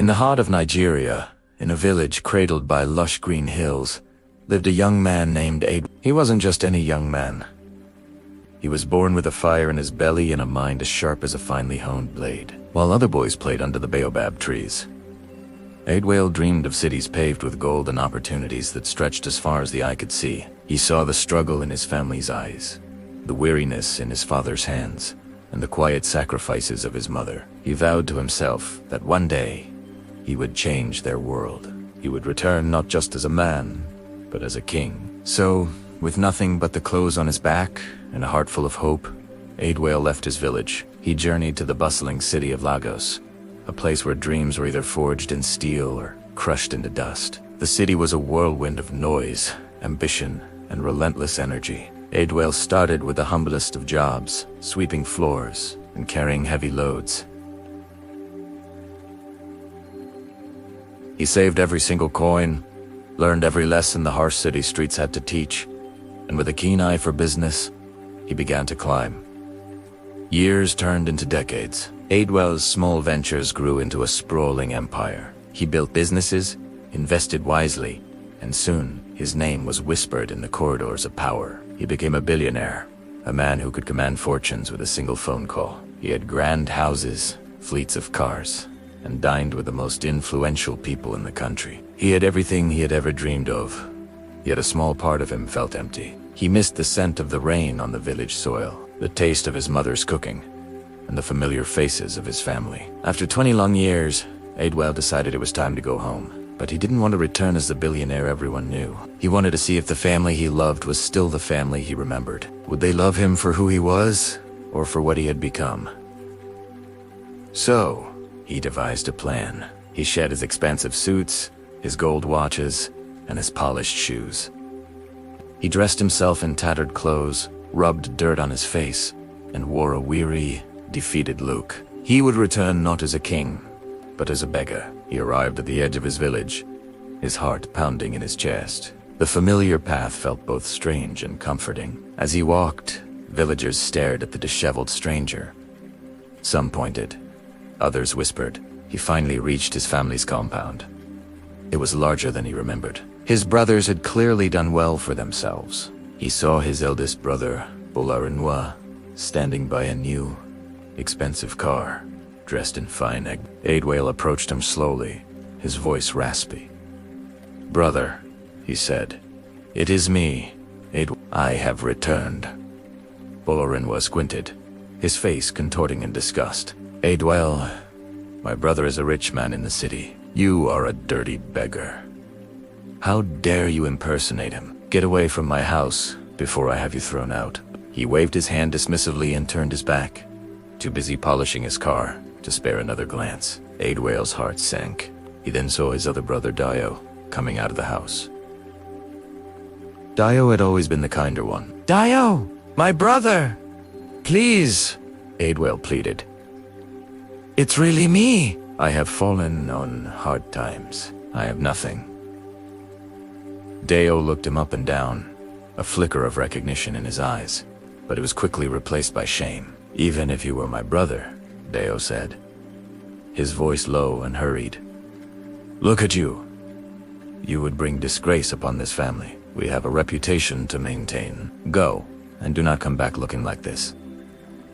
In the heart of Nigeria, in a village cradled by lush green hills, lived a young man named Aid. He wasn't just any young man. He was born with a fire in his belly and a mind as sharp as a finely honed blade. While other boys played under the baobab trees, Aidwale dreamed of cities paved with gold and opportunities that stretched as far as the eye could see. He saw the struggle in his family's eyes, the weariness in his father's hands, and the quiet sacrifices of his mother. He vowed to himself that one day he would change their world. He would return not just as a man, but as a king. So, with nothing but the clothes on his back and a heart full of hope, Aidwale left his village. He journeyed to the bustling city of Lagos, a place where dreams were either forged in steel or crushed into dust. The city was a whirlwind of noise, ambition, and relentless energy. Aidwale started with the humblest of jobs, sweeping floors and carrying heavy loads. He saved every single coin, learned every lesson the harsh city streets had to teach, and with a keen eye for business, he began to climb. Years turned into decades. Aidwale's small ventures grew into a sprawling empire. He built businesses, invested wisely, and soon his name was whispered in the corridors of power. He became a billionaire, a man who could command fortunes with a single phone call. He had grand houses, fleets of cars, and dined with the most influential people in the country. He had everything he had ever dreamed of, yet a small part of him felt empty. He missed the scent of the rain on the village soil, the taste of his mother's cooking, and the familiar faces of his family. After 20 long years, Aidwale decided it was time to go home. But he didn't want to return as the billionaire everyone knew. He wanted to see if the family he loved was still the family he remembered. Would they love him for who he was, or for what he had become? So, he devised a plan. He shed his expensive suits, his gold watches, and his polished shoes. He dressed himself in tattered clothes, rubbed dirt on his face, and wore a weary, defeated look. He would return not as a king, but as a beggar. He arrived at the edge of his village, his heart pounding in his chest. The familiar path felt both strange and comforting. As he walked, villagers stared at the disheveled stranger. Some pointed, others whispered. He finally reached his family's compound. It was larger than he remembered. His brothers had clearly done well for themselves. He saw his eldest brother, Billionaire, standing by a new, expensive car, dressed in fine egg. Aidwale approached him slowly, his voice raspy. "Brother," he said, "it is me, Aidwale. I have returned." Billionaire squinted, his face contorting in disgust. "Aidwale, my brother is a rich man in the city. You are a dirty beggar. How dare you impersonate him? Get away from my house before I have you thrown out." He waved his hand dismissively and turned his back, too busy polishing his car to spare another glance. Aidwale's heart sank. He then saw his other brother Dio coming out of the house. Dio had always been the kinder one. "Dio, my brother! Please!" Aidwale pleaded. "It's really me. I have fallen on hard times. I have nothing." Dio looked him up and down, a flicker of recognition in his eyes, but it was quickly replaced by shame. "Even if you were my brother," Dio said, his voice low and hurried. "Look at you. You would bring disgrace upon this family. We have a reputation to maintain. Go, and do not come back looking like this."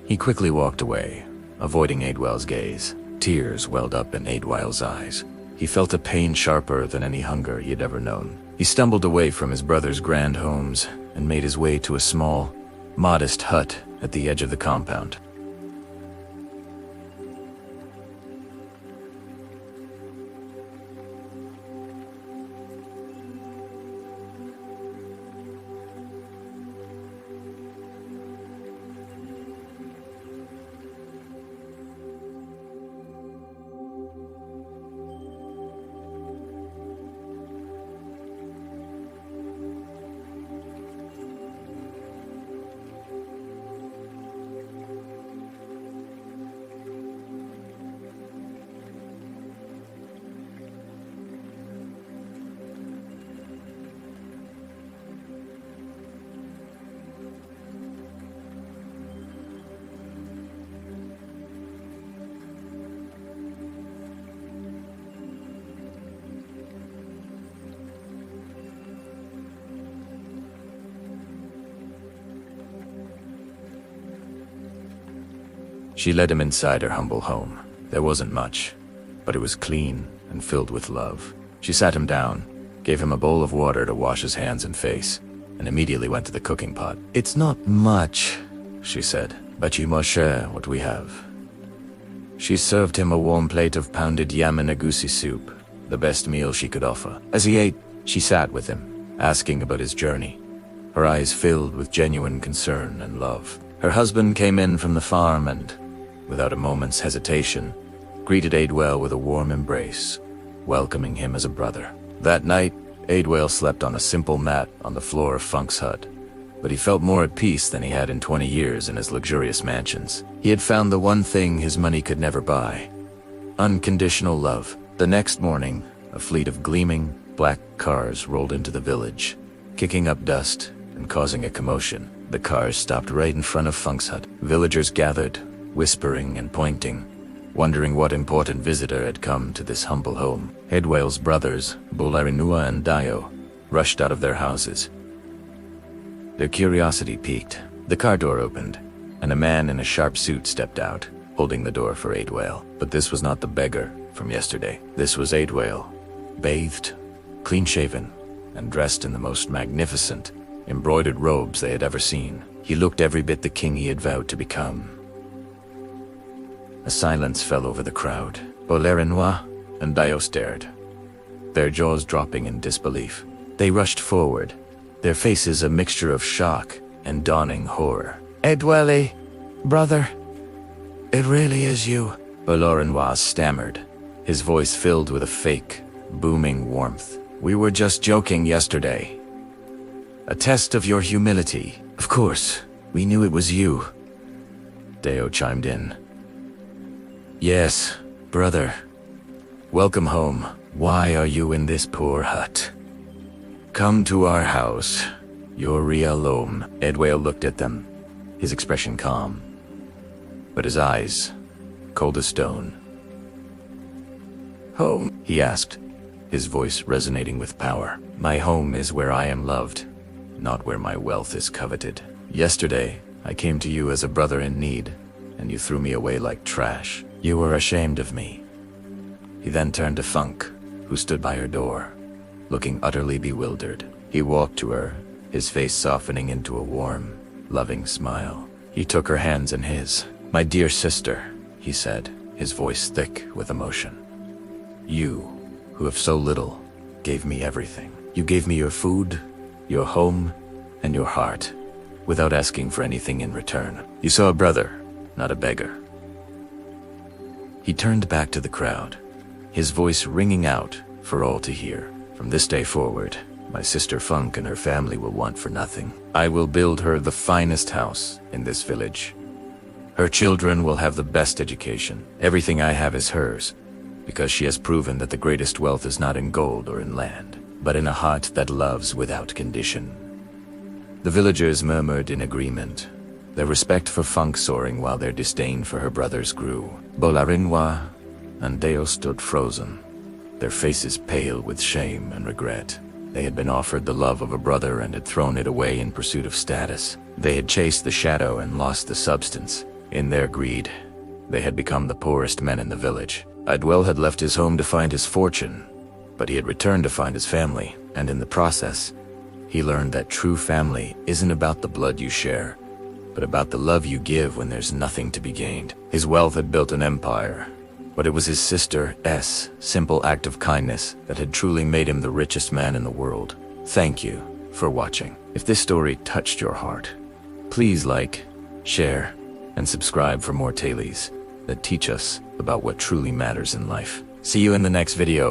He quickly walked away, avoiding Aidwale's gaze. Tears welled up in Aidwale's eyes. He felt a pain sharper than any hunger he had ever known. He stumbled away from his brother's grand homes and made his way to a small, modest hut at the edge of the compound. She led him inside her humble home. There wasn't much, but it was clean and filled with love. She sat him down, gave him a bowl of water to wash his hands and face, and immediately went to the cooking pot. "It's not much," she said, "but you must share what we have." She served him a warm plate of pounded yam and agusi soup, the best meal she could offer. As he ate, she sat with him, asking about his journey, her eyes filled with genuine concern and love. Her husband came in from the farm and, without a moment's hesitation, greeted Adewale with a warm embrace, welcoming him as a brother. That night, Adewale slept on a simple mat on the floor of Funk's hut, but he felt more at peace than he had in 20 years in his luxurious mansions. He had found the one thing his money could never buy: unconditional love. The next morning, a fleet of gleaming, black cars rolled into the village, kicking up dust and causing a commotion. The cars stopped right in front of Funk's hut. Villagers gathered, whispering and pointing, wondering what important visitor had come to this humble home. Adewale's brothers, Bolarinua and Dio, rushed out of their houses. Their curiosity piqued. The car door opened, and a man in a sharp suit stepped out, holding the door for Adewale. But this was not the beggar from yesterday. This was Adewale, bathed, clean-shaven, and dressed in the most magnificent, embroidered robes they had ever seen. He looked every bit the king he had vowed to become. A silence fell over the crowd. Bolarinua and Dio stared, their jaws dropping in disbelief. They rushed forward, their faces a mixture of shock and dawning horror. "Adewale, brother, it really is you," Bolarinua stammered, his voice filled with a fake, booming warmth. "We were just joking yesterday. A test of your humility." "Of course, we knew it was you," Dio chimed in. "Yes, brother. Welcome home. Why are you in this poor hut? Come to our house. You're real home." Adewale looked at them, his expression calm, but his eyes cold as stone. "Home?" he asked, his voice resonating with power. "My home is where I am loved, not where my wealth is coveted. Yesterday, I came to you as a brother in need, and you threw me away like trash. You were ashamed of me." He then turned to Funk, who stood by her door, looking utterly bewildered. He walked to her, his face softening into a warm, loving smile. He took her hands in his. "My dear sister," he said, his voice thick with emotion. "You, who have so little, gave me everything. You gave me your food, your home, and your heart, without asking for anything in return. You saw a brother, not a beggar." He turned back to the crowd, his voice ringing out for all to hear. "From this day forward, my sister Funk and her family will want for nothing. I will build her the finest house in this village. Her children will have the best education. Everything I have is hers, because she has proven that the greatest wealth is not in gold or in land, but in a heart that loves without condition." The villagers murmured in agreement, their respect for Funk soaring while their disdain for her brothers grew. Bolarinua and Dio stood frozen, their faces pale with shame and regret. They had been offered the love of a brother and had thrown it away in pursuit of status. They had chased the shadow and lost the substance. In their greed, they had become the poorest men in the village. Adewale had left his home to find his fortune, but he had returned to find his family, and in the process, he learned that true family isn't about the blood you share, but about the love you give when there's nothing to be gained. His wealth had built an empire, but it was his sister's simple act of kindness that had truly made him the richest man in the world. Thank you for watching. If this story touched your heart, please like, share, and subscribe for more tales that teach us about what truly matters in life. See you in the next video.